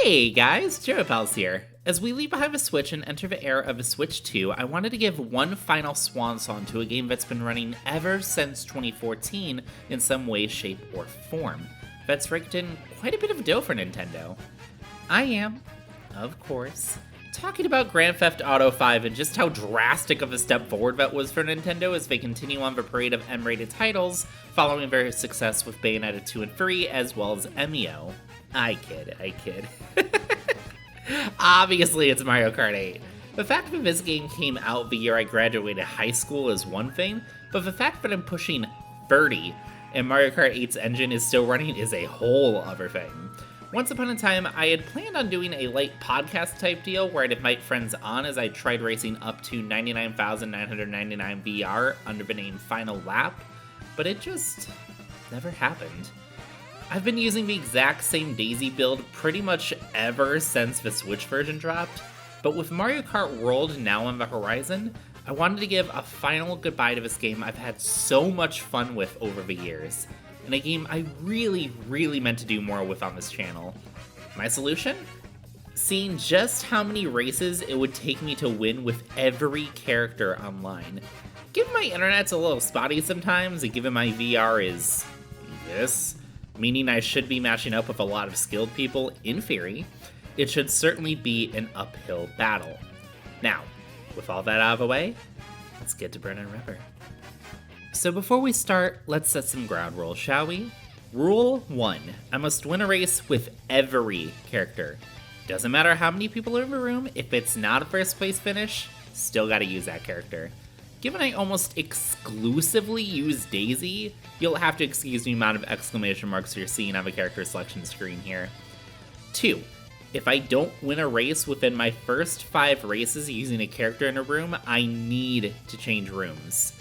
Hey guys, JoePals here. As we leave behind the Switch and enter the era of the Switch 2, I wanted to give one final swan song to a game that's been running ever since 2014 in some way, shape, or form. That's raked in quite a bit of dough for Nintendo. I am, of course, talking about Grand Theft Auto 5 and just how drastic of a step forward that was for Nintendo as they continue on the parade of M-rated titles, following their success with Bayonetta 2 and 3, as well as MEO. I kid. Obviously, it's Mario Kart 8. The fact that this game came out the year I graduated high school is one thing, but the fact that I'm pushing 30 and Mario Kart 8's engine is still running is a whole other thing. Once upon a time, I had planned on doing a light podcast type deal where I'd invite friends on as I tried racing up to 99,999 VR under the name Final Lap, but it just never happened. I've been using the exact same Daisy build pretty much ever since the Switch version dropped, but with Mario Kart World now on the horizon, I wanted to give a final goodbye to this game I've had so much fun with over the years, and a game I really meant to do more with on this channel. My solution? Seeing just how many races it would take me to win with every character online. Given my internet's a little spotty sometimes, and given my VR is this, meaning I should be matching up with a lot of skilled people, in theory, it should certainly be an uphill battle. Now, with all that out of the way, let's get to Burnin' Ripper. So before we start, let's set some ground rules, shall we? Rule 1, I must win a race with every character. Doesn't matter how many people are in the room, if it's not a first place finish, still gotta use that character. Given I almost exclusively use Daisy, you'll have to excuse the amount of exclamation marks you're seeing on the character selection screen here. 2, if I don't win a race within my first 5 races using a character in a room, I need to change rooms.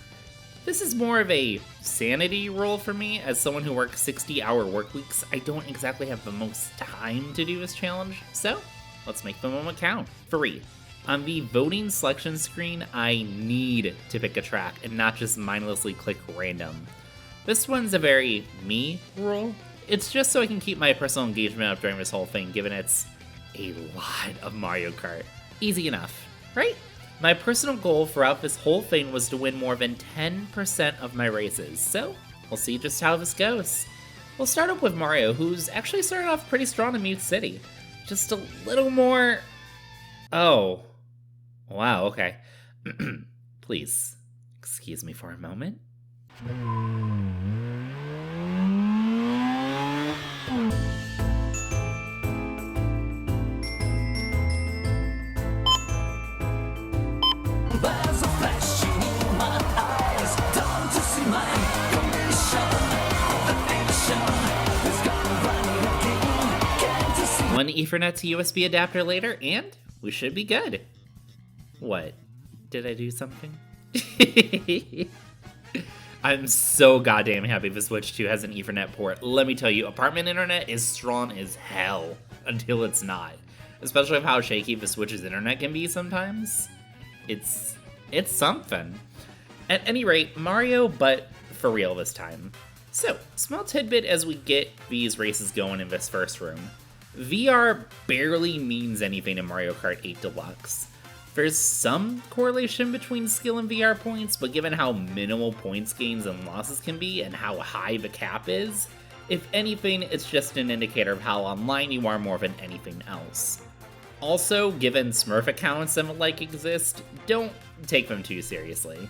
This is more of a sanity rule for me. As someone who works 60-hour work weeks, I don't exactly have the most time to do this challenge, so let's make the moment count. 3, on the voting selection screen, I need to pick a track and not just mindlessly click random. This one's a very me rule. It's just so I can keep my personal engagement up during this whole thing, given it's a lot of Mario Kart. Easy enough, right? My personal goal throughout this whole thing was to win more than 10% of my races, so we'll see just how this goes. We'll start up with Mario, who's actually started off pretty strong in Mute City. Just a little more... Oh. Wow, okay. Please, excuse me for a moment. There's a flash in my eyes, time to see my condition. The nation is gonna run again. Can't you see? One Ethernet to USB adapter later, and we should be good. What? Did I do something? I'm so goddamn happy the Switch 2 has an Ethernet port. Let me tell you, apartment internet is strong as hell until it's not. Especially with how shaky the Switch's internet can be sometimes. It's something. At any rate, Mario, but for real this time. So, small tidbit as we get these races going in this first room. VR barely means anything in Mario Kart 8 Deluxe. There's some correlation between skill and VR points, but given how minimal points gains and losses can be and how high the cap is, if anything, it's just an indicator of how online you are more than anything else. Also, given Smurf accounts and the like exist, don't take them too seriously.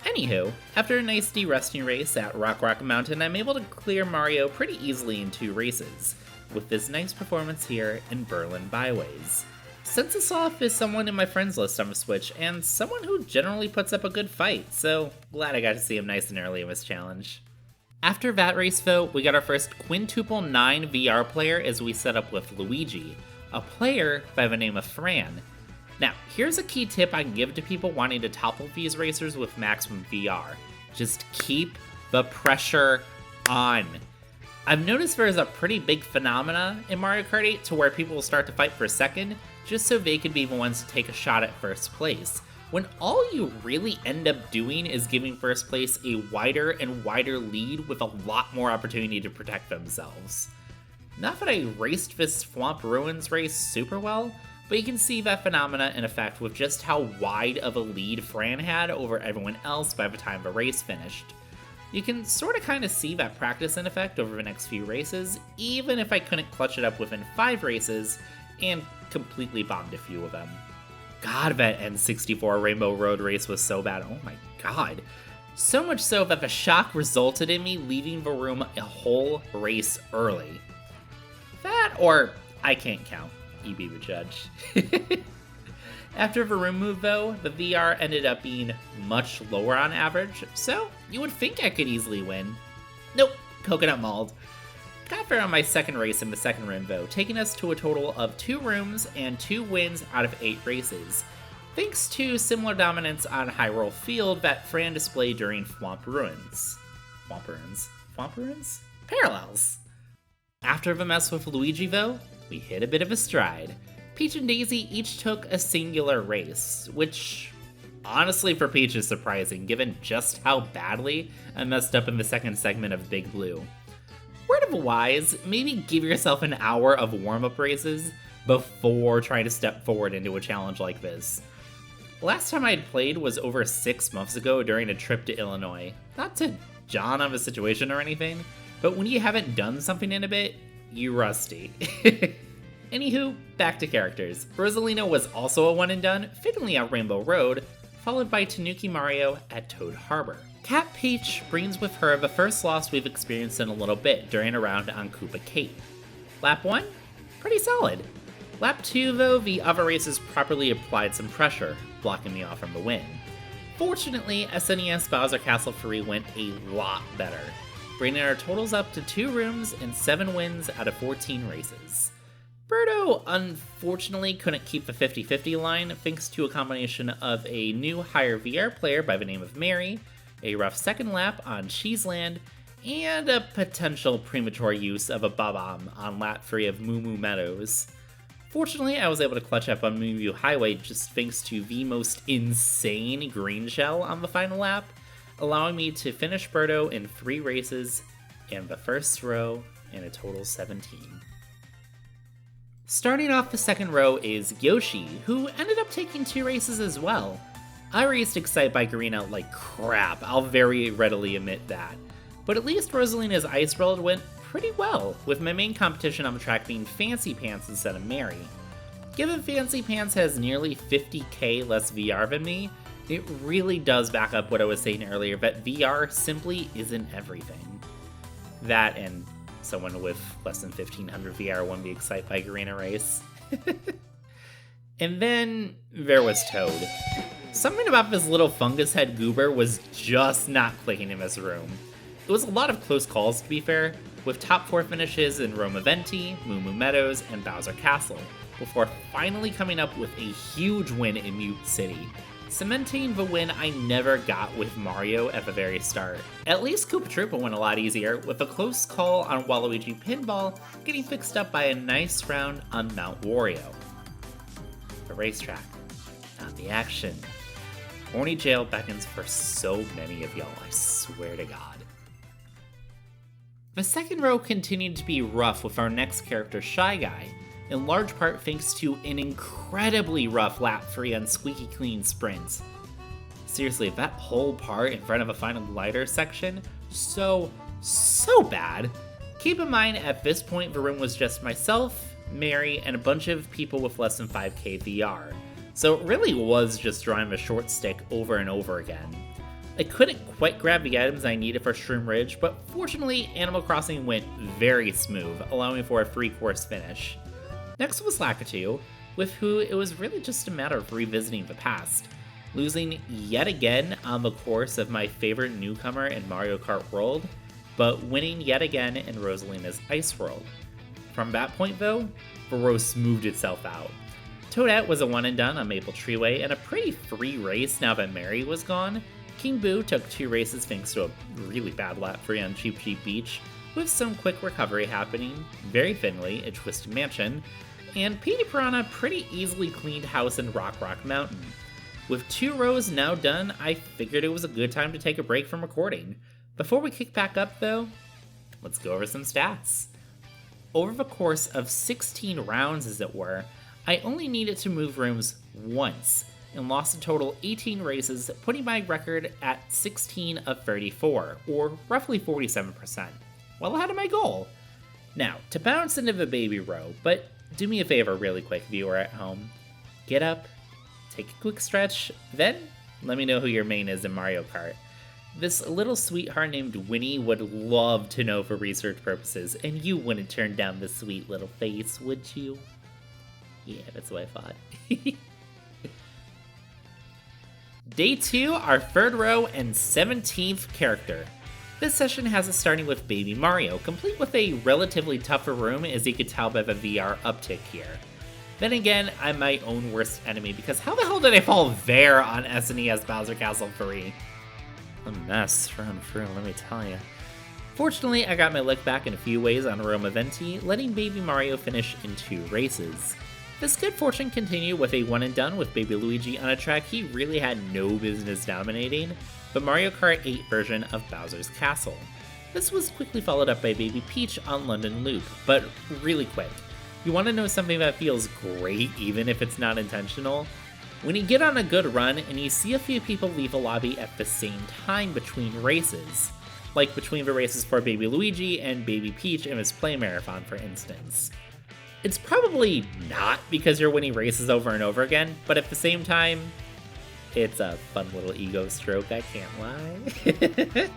Anywho, after a nice de-rusting race at Rock Mountain, I'm able to clear Mario pretty easily in 2 races, with this nice performance here in Berlin Byways. Sensisoft is someone in my friends list on the Switch, and someone who generally puts up a good fight, so glad I got to see him nice and early in this challenge. After that race though, we got our first quintuple 9 VR player as we set up with Luigi, a player by the name of Fran. Now, here's a key tip I can give to people wanting to topple these racers with maximum VR. Just keep the pressure on. I've noticed there's a pretty big phenomena in Mario Kart 8 to where people will start to fight for a second, just so they can be the ones to take a shot at first place, when all you really end up doing is giving first place a wider and wider lead with a lot more opportunity to protect themselves. Not that I raced this Swamp Ruins race super well, but you can see that phenomena in effect with just how wide of a lead Fran had over everyone else by the time the race finished. You can sorta kinda see that practice in effect over the next few races, even if I couldn't clutch it up within 5 races, and completely bombed a few of them. God, that N64 Rainbow Road race was so bad, oh my god. So much so that the shock resulted in me leaving the room a whole race early. That, or I can't count. You be the judge. After the room move though, the VR ended up being much lower on average, so you would think I could easily win. Nope, coconut mauled. Got there on my second race in the second room though, taking us to a total of 2 rooms and 2 wins out of 8 races, thanks to similar dominance on Hyrule Field that Fran displayed during Swamp Ruins? Parallels! After the mess with Luigi though, we hit a bit of a stride. Peach and Daisy each took a singular race, which honestly for Peach is surprising given just how badly I messed up in the second segment of Big Blue. Word of wise, maybe give yourself an hour of warm-up races before trying to step forward into a challenge like this. Last time I had played was over 6 months ago during a trip to Illinois. Not to John on the situation or anything, but when you haven't done something in a bit, you rusty. Anywho, back to characters. Rosalina was also a one and done, fittingly on Rainbow Road, followed by Tanuki Mario at Toad Harbor. Cat Peach brings with her the first loss we've experienced in a little bit during a round on Koopa Cape. Lap 1? Pretty solid. Lap 2 though, the other races properly applied some pressure, blocking me off from the win. Fortunately, SNES Bowser Castle 3 went a lot better, bringing our totals up to 2 rooms and 7 wins out of 14 races. Birdo unfortunately couldn't keep the 50-50 line thanks to a combination of a new higher VR player by the name of Mary, a rough second lap on Cheeseland, and a potential premature use of a Bob-omb on lap 3 of Moo Moo Meadows. Fortunately, I was able to clutch up on Moonview Highway just thanks to the most insane green shell on the final lap, allowing me to finish Birdo in 3 races and the first row in a total 17. Starting off the second row is Yoshi, who ended up taking 2 races as well. I raced Excite by Green out like crap, I'll very readily admit that. But at least Rosalina's Ice World went pretty well, with my main competition on the track being Fancy Pants instead of Mary. Given Fancy Pants has nearly 50k less VR than me, it really does back up what I was saying earlier that VR simply isn't everything. That and someone with less than 1500 VR won the Excite by Garena race. And then there was Toad. Something about this little fungus head goober was just not clicking in this room. It was a lot of close calls to be fair, with top 4 finishes in Roma Venti, Moo Moo Meadows, and Bowser Castle, before finally coming up with a huge win in Mute City, cementing the win I never got with Mario at the very start. At least Koopa Troopa went a lot easier, with a close call on Waluigi Pinball getting fixed up by a nice round on Mount Wario. The racetrack, not the action. Horny Jail beckons for so many of y'all, I swear to God. The second row continued to be rough with our next character, Shy Guy, in large part thanks to an incredibly rough lap 3 on Squeaky Clean sprints. Seriously, that whole part in front of a final glider section, so bad. Keep in mind, at this point the room was just myself, Mary, and a bunch of people with less than 5k VR, so it really was just drawing the short stick over and over again. I couldn't quite grab the items I needed for Shroom Ridge, but fortunately Animal Crossing went very smooth, allowing for a 3-course finish. Next was Lakitu, with who it was really just a matter of revisiting the past, losing yet again on the course of my favorite newcomer in Mario Kart World, but winning yet again in Rosalina's Ice World. From that point though, the row smoothed itself out. Toadette was a one and done on Maple Treeway and a pretty free race now that Mary was gone. King Boo took 2 races thanks to a really bad lap 3 on Cheep Cheep Beach, with some quick recovery happening, very thinly at Twisted Mansion, and Petey Piranha pretty easily cleaned house in Rock Rock Mountain. With 2 rows now done, I figured it was a good time to take a break from recording. Before we kick back up though, let's go over some stats. Over the course of 16 rounds, as it were, I only needed to move rooms once, and lost a total 18 races, putting my record at 16 of 34, or roughly 47%, well ahead of my goal. Now, to bounce into the baby row, but do me a favor really quick, viewer at home. Get up, take a quick stretch, then let me know who your main is in Mario Kart. This little sweetheart named Winnie would love to know for research purposes, and you wouldn't turn down the sweet little face, would you? Yeah, that's what I thought. Day 2, our third row and 17th character. This session has us starting with Baby Mario, complete with a relatively tougher room, as you could tell by the VR uptick here. Then again, I'm my own worst enemy, because how the hell did I fall there on SNES Bowser Castle 3? A mess run through, let me tell you. Fortunately, I got my lick back in a few ways on Roma Venti, letting Baby Mario finish in 2 races. This good fortune continued with a one and done with Baby Luigi on a track he really had no business dominating, the Mario Kart 8 version of Bowser's Castle. This was quickly followed up by Baby Peach on London Loop, but really quick. You want to know something that feels great even if it's not intentional? When you get on a good run and you see a few people leave the lobby at the same time between races, like between the races for Baby Luigi and Baby Peach in his play marathon, for instance. It's probably not because you're winning races over and over again, but at the same time, it's a fun little ego stroke, I can't lie.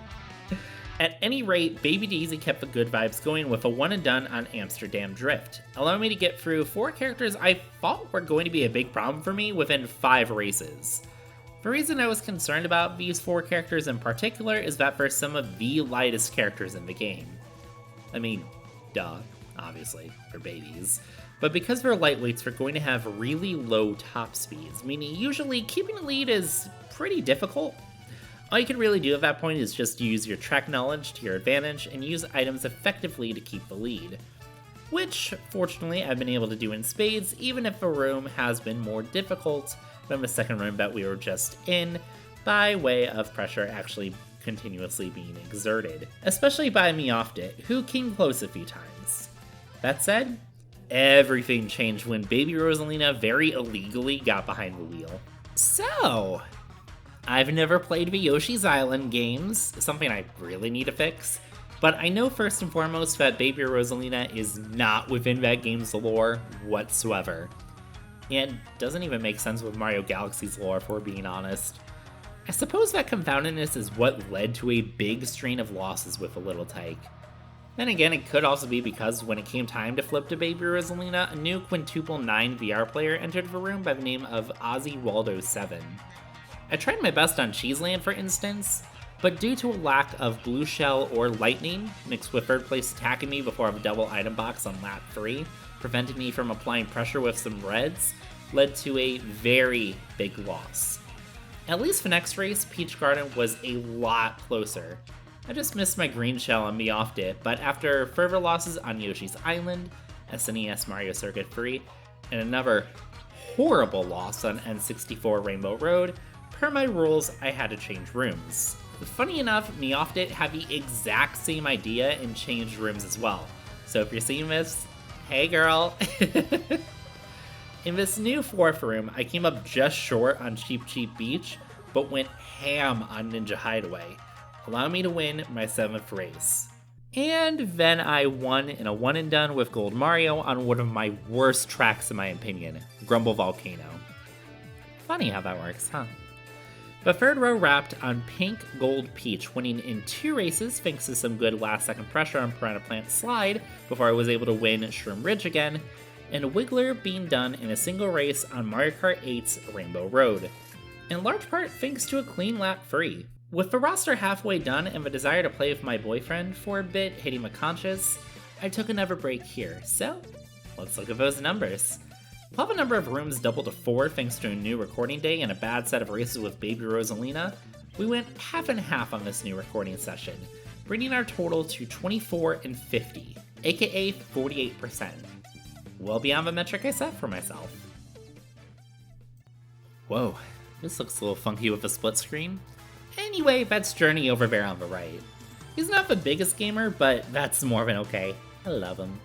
At any rate, Baby Daisy kept the good vibes going with a one and done on Amsterdam Drift, allowing me to get through 4 characters I thought were going to be a big problem for me within 5 races. The reason I was concerned about these 4 characters in particular is that they're some of the lightest characters in the game. I mean, duh, obviously, for babies. But because they're lightweights, they're going to have really low top speeds, meaning usually keeping the lead is pretty difficult. All you can really do at that point is just use your track knowledge to your advantage and use items effectively to keep the lead. Which, fortunately, I've been able to do in spades, even if the room has been more difficult than the second room that we were just in, by way of pressure actually continuously being exerted. Especially by Meowfit, who came close a few times. That said, everything changed when Baby Rosalina very illegally got behind the wheel. So, I've never played the Yoshi's Island games, something I really need to fix, but I know first and foremost that Baby Rosalina is not within that game's lore whatsoever. And doesn't even make sense with Mario Galaxy's lore, if we're being honest. I suppose that confoundedness is what led to a big strain of losses with a little Tyke. Then again, it could also be because when it came time to flip to Baby Rosalina, a new quintuple 9 VR player entered the room by the name of Ozzy Waldo 7. I tried my best on Cheeseland, for instance, but due to a lack of Blue Shell or Lightning, mixed with third place attacking me before a double item box on lap 3, preventing me from applying pressure with some reds, led to a very big loss. At least the next race, Peach Garden was a lot closer. I just missed my green shell on Meowfit, but after further losses on Yoshi's Island, SNES Mario Circuit 3, and another horrible loss on N64 Rainbow Road, per my rules, I had to change rooms. Funny enough, Meowfit had the exact same idea and changed rooms as well. So if you're seeing this, hey girl! In this new 4th room, I came up just short on Cheep Cheep Beach, but went ham on Ninja Hideaway, allowing me to win my 7th race. And then I won in a one and done with Gold Mario on one of my worst tracks in my opinion, Grumble Volcano. Funny how that works, huh? The third row wrapped on Pink Gold Peach, winning in 2 races thanks to some good last second pressure on Piranha Plant Slide before I was able to win Shroom Ridge again, and Wiggler being done in a single race on Mario Kart 8's Rainbow Road, in large part thanks to a clean lap 3. With the roster halfway done and the desire to play with my boyfriend for a bit hitting my conscience, I took another break here, so let's look at those numbers. While the number of rooms doubled to 4 thanks to a new recording day and a bad set of races with Baby Rosalina, we went half and half on this new recording session, bringing our total to 24 and 50, aka 48%. Well beyond the metric I set for myself. Whoa, this looks a little funky with the split screen. Anyway, that's Journey over there on the right. He's not the biggest gamer, but that's more than okay. I love him.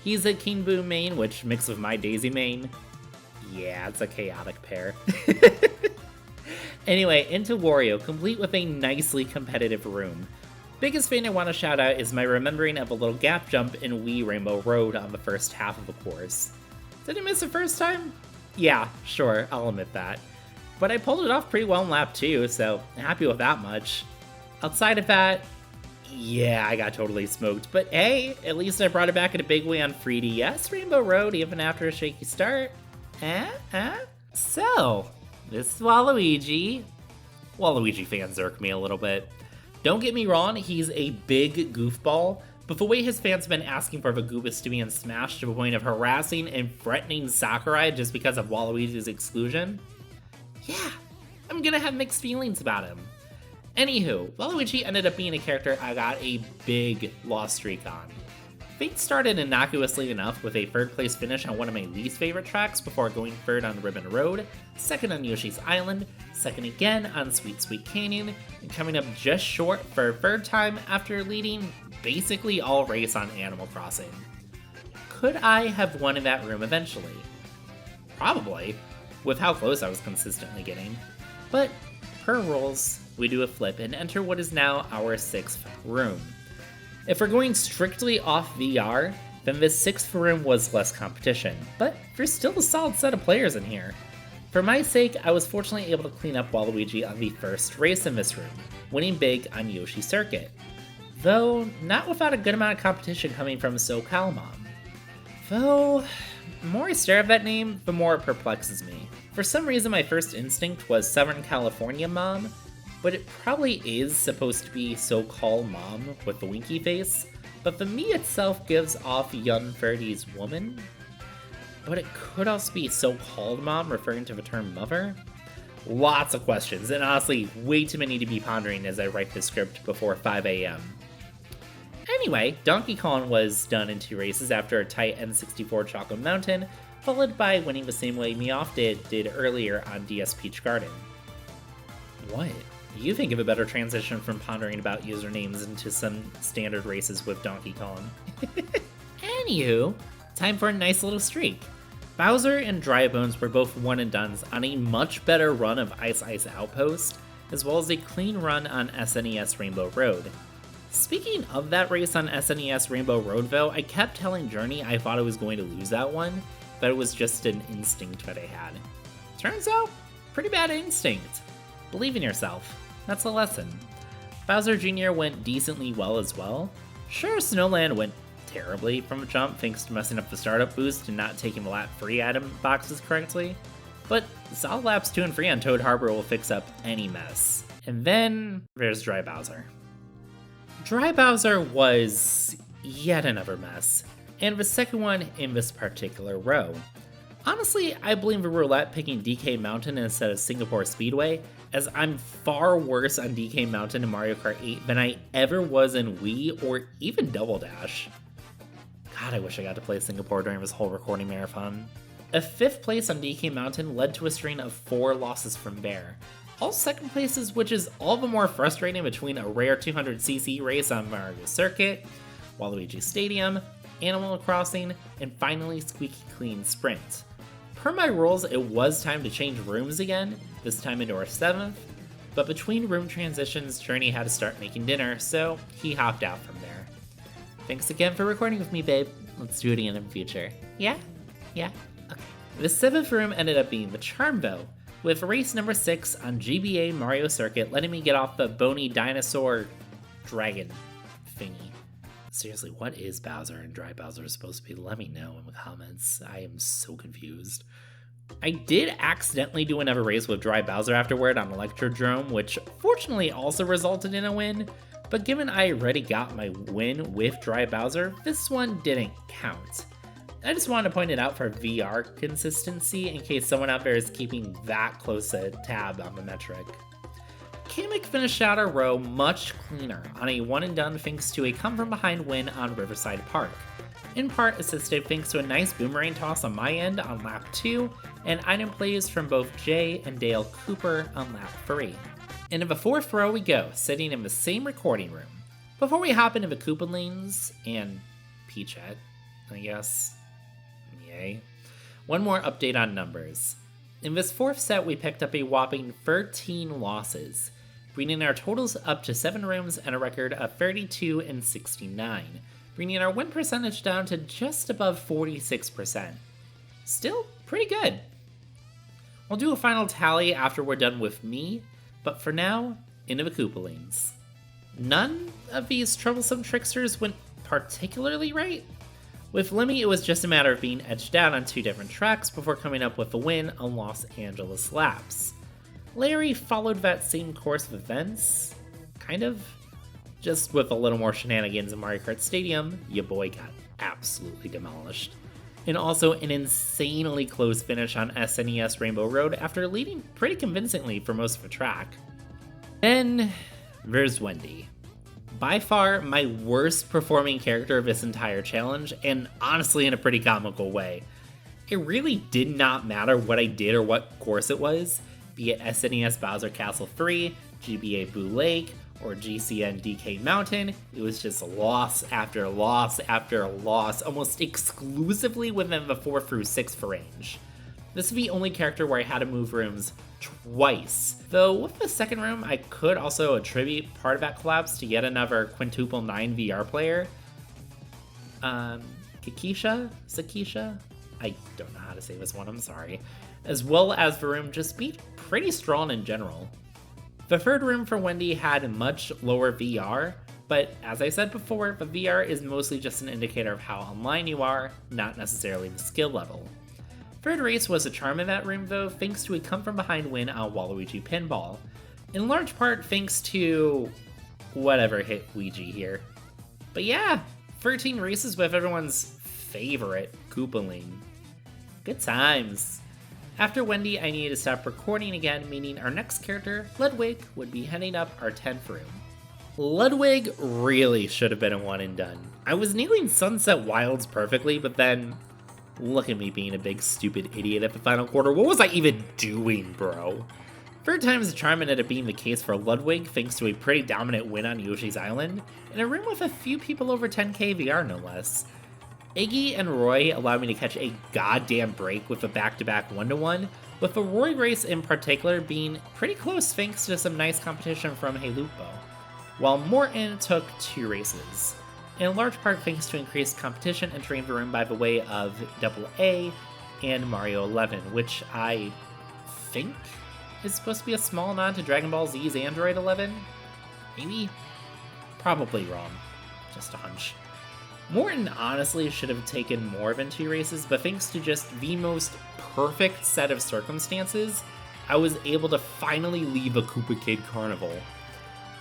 He's a King Boo main, which mixed with my Daisy main. Yeah, it's a chaotic pair. Anyway, into Wario, complete with a nicely competitive room. Biggest thing I want to shout out is my remembering of a little gap jump in Wii Rainbow Road on the first half of the course. Did I miss the first time? Yeah, sure, I'll admit that. But I pulled it off pretty well in lap 2, so happy with that much. Outside of that, yeah, I got totally smoked, but hey, at least I brought it back in a big way on 3DS Rainbow Road even after a shaky start. So, this is Waluigi. Waluigi fans irk me a little bit. Don't get me wrong, he's a big goofball, but the way his fans have been asking for the Goobas to be in Smash to the point of harassing and threatening Sakurai just because of Waluigi's exclusion, yeah, I'm gonna have mixed feelings about him. Anywho, Waluigi ended up being a character I got a big loss streak on. Fate started innocuously enough with a third place finish on one of my least favorite tracks before going third on Ribbon Road, second on Yoshi's Island, second again on Sweet Sweet Canyon, and coming up just short for a third time after leading basically all race on Animal Crossing. Could I have won in that room eventually? Probably, with how close I was consistently getting. But, per rules, we do a flip and enter what is now our 6th room. If we're going strictly off VR, then this 6th room was less competition, but there's still a solid set of players in here. For my sake, I was fortunately able to clean up Waluigi on the first race in this room, winning big on Yoshi Circuit. Though, not without a good amount of competition coming from SoCal Mom. Though, the more I stare at that name, the more it perplexes me. For some reason my first instinct was Southern California Mom, but it probably is supposed to be so-called Mom with the winky face, but the me itself gives off Young 30s woman. But it could also be so-called Mom referring to the term mother. Lots of questions, and honestly, way too many to be pondering as I write this script before 5 a.m. Anyway, Donkey Kong was done in 2 races after a tight N64 Chocolate Mountain, followed by winning the same way Meowth did earlier on DS Peach Garden. What? You think of a better transition from pondering about usernames into some standard races with Donkey Kong. Anywho, time for a nice little streak. Bowser and Dry Bones were both one and dones on a much better run of Ice Ice Outpost, as well as a clean run on SNES Rainbow Road. Speaking of that race on SNES Rainbow Road though, I kept telling Journey I thought I was going to lose that one, but it was just an instinct that I had. Turns out, pretty bad instinct. Believe in yourself. That's a lesson. Bowser Jr. went decently well as well. Sure, Snowland went terribly from a jump thanks to messing up the startup boost and not taking the lap 3 item boxes correctly, but solid laps 2 and 3 on Toad Harbor will fix up any mess. And then there's Dry Bowser. Dry Bowser was yet another mess, and the second one in this particular row. Honestly, I blame the roulette picking DK Mountain instead of Singapore Speedway, as I'm far worse on DK Mountain in Mario Kart 8 than I ever was in Wii or even Double Dash. God, I wish I got to play Singapore during this whole recording marathon. A 5th place on DK Mountain led to a string of 4 losses from there. All second places, which is all the more frustrating between a rare 200cc race on Mario Circuit, Waluigi Stadium, Animal Crossing, and finally Squeaky Clean Sprint. Per my rules, it was time to change rooms again, this time into our 7th, but between room transitions, Journey had to start making dinner, so he hopped out from there. Thanks again for recording with me, babe. Let's do it again in the future. Yeah? Yeah? Okay. The 7th room ended up being the Charm, though, with race number 6 on GBA Mario Circuit letting me get off the bony dinosaur dragon thingy. Seriously, what is Bowser and Dry Bowser supposed to be? Let me know in the comments. I am so confused. I did accidentally do another race with Dry Bowser afterward on Electrodrome, which fortunately also resulted in a win, but given I already got my win with Dry Bowser, this one didn't count. I just wanted to point it out for VR consistency in case someone out there is keeping that close a tab on the metric. Kamek finished out our row much cleaner on a one and done thanks to a come from behind win on Riverside Park. In part assisted thanks to a nice boomerang toss on my end on lap 2 and item plays from both Jay and Dale Cooper on lap 3. Into the 4th row we go, sitting in the same recording room. Before we hop into the Koopalings and Peachette, I guess. Yay. One more update on numbers. In this fourth set, we picked up a whopping 13 losses, bringing our totals up to 7 rooms and a record of 32 and 69, bringing our win percentage down to just above 46%. Still pretty good. We'll do a final tally after we're done with me, but for now, into the Koopalings. None of these troublesome tricksters went particularly right. With Lemmy, it was just a matter of being edged out on 2 different tracks before coming up with a win on Los Angeles laps. Larry followed that same course of events, kind of, just with a little more shenanigans in Mario Kart Stadium. Your boy got absolutely demolished. And also an insanely close finish on SNES Rainbow Road after leading pretty convincingly for most of the track. Then there's Wendy. By far my worst performing character of this entire challenge, and honestly in a pretty comical way. It really did not matter what I did or what course it was, be it SNES Bowser Castle 3, GBA Boo Lake, or GCN DK Mountain. It was just loss after loss after loss, almost exclusively within the 4 through 6 for range. This is the only character where I had to move rooms twice. Though with the second room, I could also attribute part of that collapse to yet another quintuple 9 VR player. Sakisha? I don't know how to say this one, I'm sorry. As well as the room just beat pretty strong in general. The third room for Wendy had much lower VR, but as I said before, the VR is mostly just an indicator of how online you are, not necessarily the skill level. Third race was a charm in that room though, thanks to a come-from-behind win on Waluigi Pinball. In large part thanks to whatever hit Ouija here. But yeah, 13 races with everyone's favorite Koopaling. Good times. After Wendy, I needed to stop recording again, meaning our next character, Lewig, would be heading up our 10th room. Lewig really should have been a one and done. I was nailing Sunset Wilds perfectly, but then look at me being a big stupid idiot at the final quarter. What was I even doing, bro? Third time's the charm ended up being the case for Lewig thanks to a pretty dominant win on Yoshi's Island, in a room with a few people over 10k VR no less. Iggy and Roy allowed me to catch a goddamn break with a back-to-back 1-to-1, with the Roy race in particular being pretty close thanks to some nice competition from Hey Lupo, while Morton took 2 races, in large part thanks to increased competition entering the room by the way of AA and Mario 11, which I think is supposed to be a small nod to Dragon Ball Z's Android 11? Maybe? Probably wrong. Just a hunch. Morton honestly should have taken more than 2 races, but thanks to just the most perfect set of circumstances, I was able to finally leave a Koopa Kid Carnival.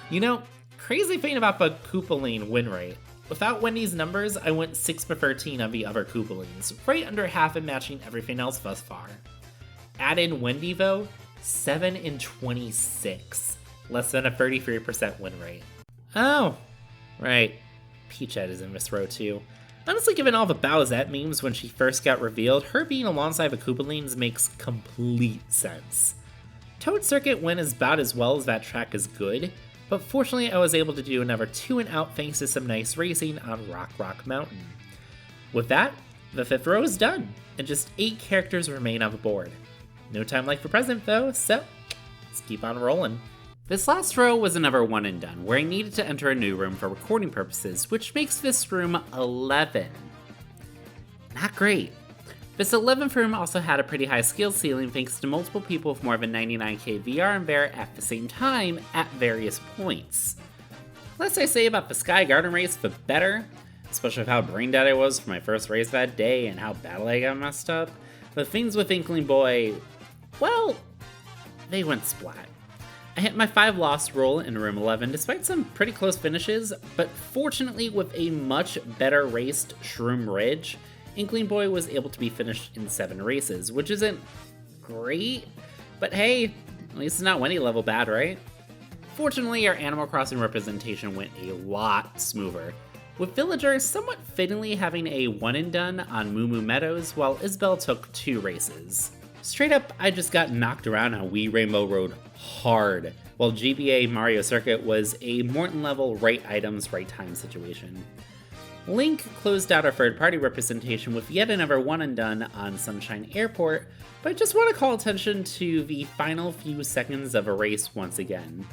You know, crazy thing about the Koopaling win rate. Without Wendy's numbers, I went 6 for 13 on the other Koopalings, right under half and matching everything else thus far. Add in Wendy though, 7 in 26, less than a 33% win rate. Oh, right. Peachhead is in this row too. Honestly, given all the Bowsette memes when she first got revealed, her being alongside the Koopalings makes complete sense. Toad Circuit went about as well as that track is good, but fortunately I was able to do another 2 and out thanks to some nice racing on Rock Mountain. With that, the 5th row is done, and just 8 characters remain on the board. No time like the present though, so let's keep on rolling. This last row was another one and done, where I needed to enter a new room for recording purposes, which makes this room 11. Not great. This 11th room also had a pretty high skill ceiling thanks to multiple people with more than 99k VR and there at the same time at various points. Less I say about the Sky Garden race, the better, especially with how brain dead I was for my first race that day and how badly I got messed up. The things with Inkling Boy, well, they went splat. I hit my 5 loss roll in room 11 despite some pretty close finishes, but fortunately with a much better raced Shroom Ridge, Inkling Boy was able to be finished in 7 races, which isn't great, but hey, at least it's not Wendy level bad, right? Fortunately, our Animal Crossing representation went a lot smoother, with Villager somewhat fittingly having a 1 and done on Moo Moo Meadows while Isabelle took 2 races. Straight up, I just got knocked around on Wii Rainbow Road hard, while GBA Mario Circuit was a Morton level right items, right time situation. Link closed out our third-party representation with yet another one and done on Sunshine Airport, but I just want to call attention to the final few seconds of a race once again.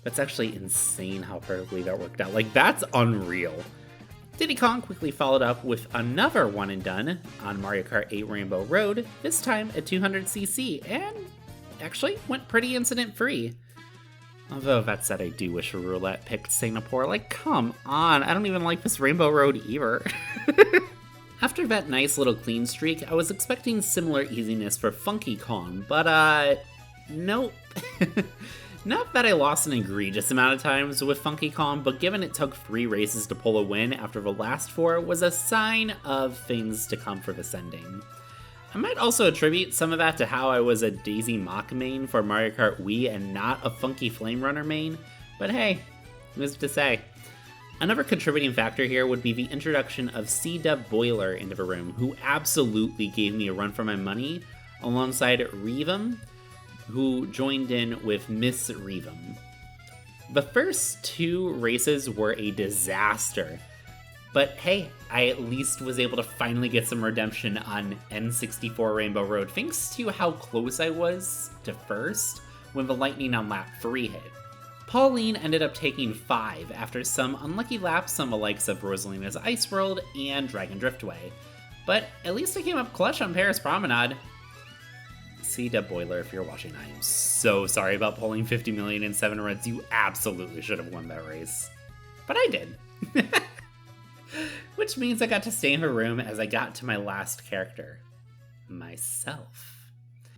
That's actually insane how perfectly that worked out. Like, that's unreal. Diddy Kong quickly followed up with another one and done on Mario Kart 8 Rainbow Road, this time at 200cc, and actually went pretty incident-free. Although, that said, I do wish a roulette picked Singapore. Like, come on, I don't even like this Rainbow Road either. After that nice little clean streak, I was expecting similar easiness for Funky Kong, but, nope. Not that I lost an egregious amount of times with Funky Kong, but given it took 3 races to pull a win after the last 4 was a sign of things to come for this ending. I might also attribute some of that to how I was a Daisy Mach main for Mario Kart Wii and not a Funky Flame Runner main, but hey, who's to say? Another contributing factor here would be the introduction of C-Dub Boiler into the room, who absolutely gave me a run for my money, alongside Revum, who joined in with Miss Revum. The first 2 races were a disaster, but hey, I at least was able to finally get some redemption on N64 Rainbow Road, thanks to how close I was to first when the lightning on lap 3 hit. Pauline ended up taking 5 after some unlucky laps on the likes of Rosalina's Ice World and Dragon Driftway, but at least I came up clutch on Paris Promenade. C-Dub Boiler, if you're watching, I am so sorry about pulling 50 million in 7 runs. You absolutely should have won that race. But I did. Which means I got to stay in the room as I got to my last character. Myself.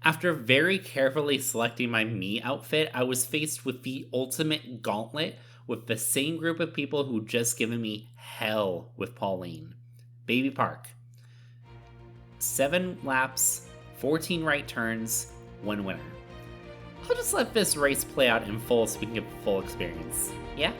After very carefully selecting my me outfit, I was faced with the ultimate gauntlet with the same group of people who just given me hell with Pauline. Baby Park. 7 laps, 14 right turns, 1 winner. I'll just let this race play out in full so we can get the full experience. Yeah?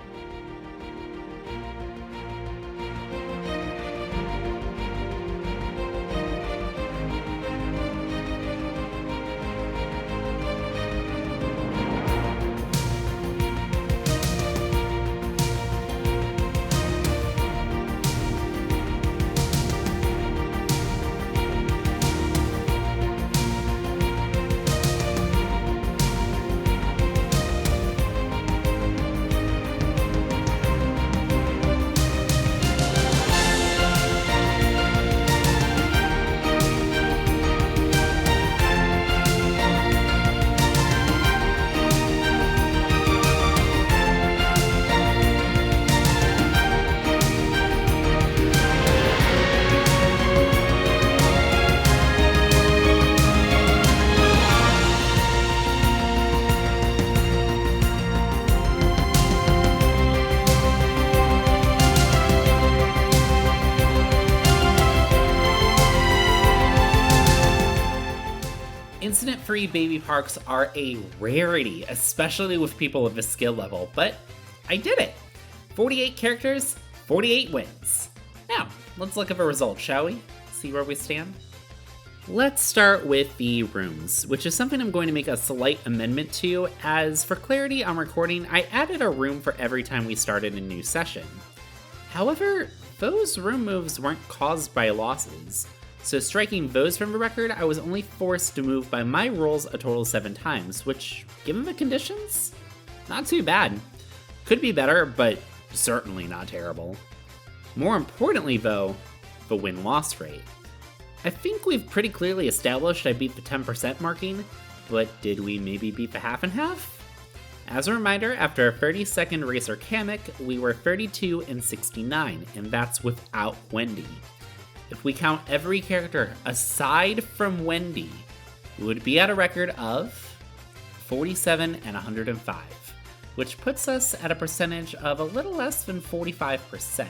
Incident-free baby parks are a rarity, especially with people of this skill level, but I did it! 48 characters, 48 wins. Now, let's look at the results, shall we? See where we stand? Let's start with the rooms, which is something I'm going to make a slight amendment to, as for clarity on recording, I added a room for every time we started a new session. However, those room moves weren't caused by losses. So striking those from the record, I was only forced to move by my rolls a total of 7 times, which, given the conditions, not too bad. Could be better, but certainly not terrible. More importantly though, the win-loss rate. I think we've pretty clearly established I beat the 10% marking, but did we maybe beat the half and half? As a reminder, after a 30-second racer Kamek, we were 32 and 69, and that's without Wendy. If we count every character aside from Wendy, we would be at a record of 47 and 105, which puts us at a percentage of a little less than 45%.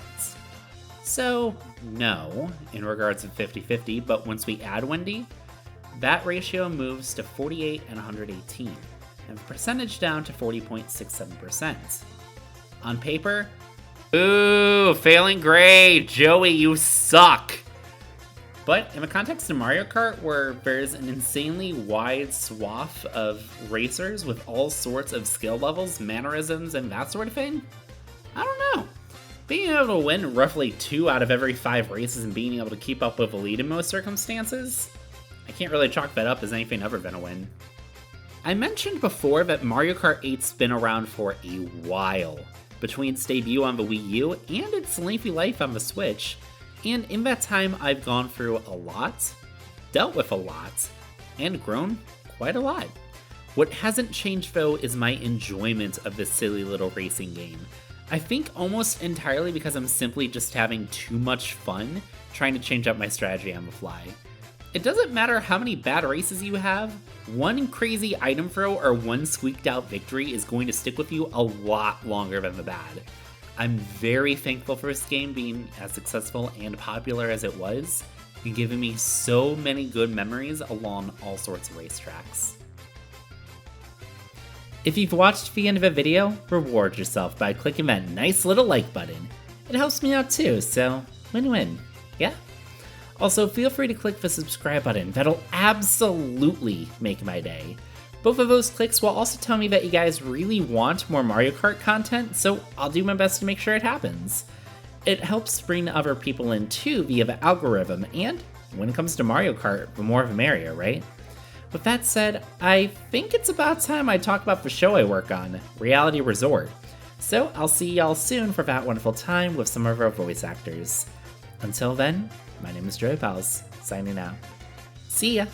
So, no, in regards to 50-50, but once we add Wendy, that ratio moves to 48 and 118, and the percentage down to 40.67%. On paper, ooh, failing grade, Joey, you suck! But in the context of Mario Kart, where there's an insanely wide swath of racers with all sorts of skill levels, mannerisms, and that sort of thing, I don't know. Being able to win roughly 2 out of every 5 races and being able to keep up with a lead in most circumstances, I can't really chalk that up as anything other than a win. I mentioned before that Mario Kart 8's been around for a while, between its debut on the Wii U and its lengthy life on the Switch, and in that time I've gone through a lot, dealt with a lot, and grown quite a lot. What hasn't changed though is my enjoyment of this silly little racing game. I think almost entirely because I'm simply just having too much fun trying to change up my strategy on the fly. It doesn't matter how many bad races you have, one crazy item throw or one squeaked out victory is going to stick with you a lot longer than the bad. I'm very thankful for this game being as successful and popular as it was, and giving me so many good memories along all sorts of racetracks. If you've watched the end of a video, reward yourself by clicking that nice little like button. It helps me out too, so win-win, yeah? Also, feel free to click the subscribe button, that'll absolutely make my day. Both of those clicks will also tell me that you guys really want more Mario Kart content, so I'll do my best to make sure it happens. It helps bring other people in too via the algorithm, and when it comes to Mario Kart, the more the merrier, right? With that said, I think it's about time I talk about the show I work on, Reality Resort. So I'll see y'all soon for that wonderful time with some of our voice actors. Until then, my name is Joey Pals, signing out. See ya!